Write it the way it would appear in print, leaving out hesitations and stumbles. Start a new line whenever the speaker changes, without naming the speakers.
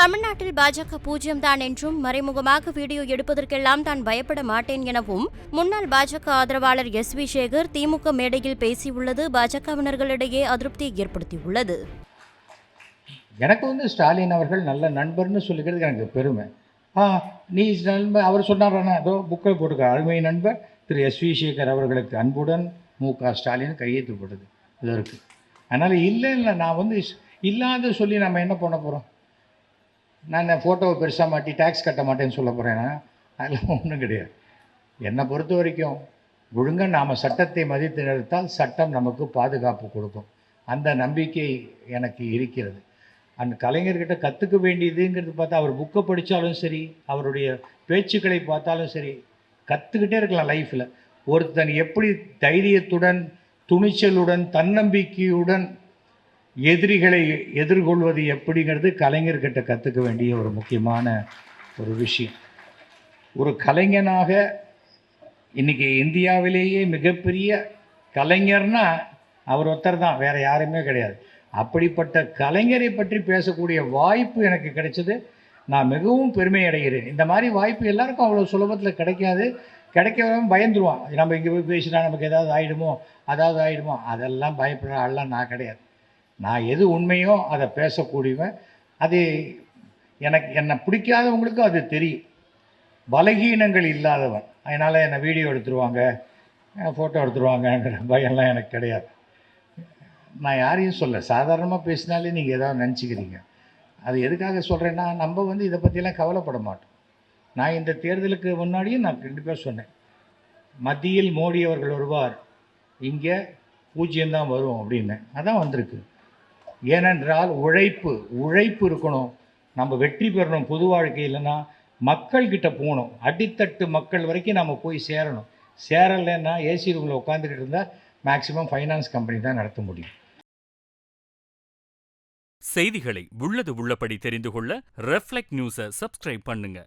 தமிழ்நாட்டில் பாஜக பூஜ்யம் தான் என்றும் மறைமுகமாக வீடியோ எடுப்பதற்கெல்லாம் தான் பயப்பட மாட்டேன் எனவும் முன்னாள் பாஜக ஆதரவாளர் எஸ்.வி. சேகர் திமுக மேடையில் பேசியுள்ளது பாஜகவினர்களிடையே அதிருப்தியை ஏற்படுத்தியுள்ளது.
எனக்கு ஸ்டாலின் அவர்கள் நல்ல நண்பர்னு சொல்லிக்கிறது எனக்கு பெருமை. நீ நண்பர் அவர் சொன்னாரானா ஏதோ புக்கை போட்டுக்க அருமை நண்பர் திரு எஸ்.வி. சேகர் அவர்களுக்கு அன்புடன் மு.க. ஸ்டாலின் கையெழுத்து போட்டது இதற்கு. அதனால் இல்லை நான் இல்லாத சொல்லி நம்ம என்ன பண்ண போகிறோம்? நான் ஃபோட்டோவை பெருசாக மாட்டி டேக்ஸ் கட்ட மாட்டேன்னு சொல்ல போகிறேன்னா அதெல்லாம் ஒன்றும் கிடையாது. என்னை பொறுத்த வரைக்கும் ஒழுங்காக நாம் சட்டத்தை மதித்து நிறுத்தால் சட்டம் நமக்கு பாதுகாப்பு கொடுக்கும். அந்த நம்பிக்கை எனக்கு இருக்கிறது. அந்த கலைஞர்கிட்ட கற்றுக்க வேண்டியதுங்கிறது பார்த்தா அவர் புக்கை படித்தாலும் சரி, அவருடைய பேச்சுக்களை பார்த்தாலும் சரி, கற்றுக்கிட்டே இருக்கலாம் லைஃப்பில். ஒருத்தன் எப்படி தைரியத்துடன், துணிச்சலுடன், தன்னம்பிக்கையுடன் எதிரிகளை எதிர்கொள்வது எப்படிங்கிறது கலைஞர்கிட்ட கற்றுக்க வேண்டிய ஒரு முக்கியமான ஒரு விஷயம். ஒரு கலைஞனாக இன்றைக்கி இந்தியாவிலேயே மிகப்பெரிய கலைஞர்னா அவர் ஒருத்தர் தான், வேறு யாருமே கிடையாது. அப்படிப்பட்ட கலைஞரை பற்றி பேசக்கூடிய வாய்ப்பு எனக்கு கிடைச்சது. நான் மிகவும் பெருமை அடைகிறேன். இந்த மாதிரி வாய்ப்பு எல்லாருக்கும் அவ்வளோ சுலபத்தில் கிடைக்காது. கிடைக்கிறவன் பயந்துருவான். நம்ம இங்கே போய் பேசினா நமக்கு ஏதாவது ஆகிடுமோ அதெல்லாம் பயப்படுற ஆள்லாம் நான் கிடையாது. நான் எது உண்மையோ அதை பேசக்கூடியவன். அது என்னை பிடிக்காதவங்களுக்கும் அது தெரியும். பலகீனங்கள் இல்லாதவன். அதனால் என்னை வீடியோ எடுத்துருவாங்க, ஃபோட்டோ எடுத்துருவாங்கங்கிற பயம்லாம் எனக்கு கிடையாது. நான் யாரையும் சாதாரணமாக பேசினாலே நீங்கள் ஏதாவது நினச்சிக்கிறீங்க. அது எதுக்காக சொல்கிறேன்னா, நம்ம இதை பற்றிலாம் கவலைப்பட மாட்டோம். நான் இந்த தேர்தலுக்கு முன்னாடியும் நான் கண்டிப்பாக சொன்னேன், மத்தியில் மோடி அவர்கள் வருவார், இங்கே பூஜ்யம்தான் வரும் அப்படின்னு. அதான் வந்திருக்கு. ஏனென்றால் உழைப்பு இருக்கணும். நம்ம வெற்றி பெறணும். பொது வாழ்க்கையில்னா மக்கள்கிட்ட போகணும். அடித்தட்டு மக்கள் வரைக்கும் நம்ம போய் சேரணும். சேரலைன்னா ஏசி ரூமில் உட்காந்துக்கிட்டு இருந்தால் மேக்சிமம் ஃபைனான்ஸ் கம்பெனி தான் நடத்த முடியும்.
செய்திகளை உள்ளது உள்ளபடி தெரிந்து கொள்ள ரெஃப்ளெக்ட் நியூஸை சப்ஸ்கிரைப் பண்ணுங்க.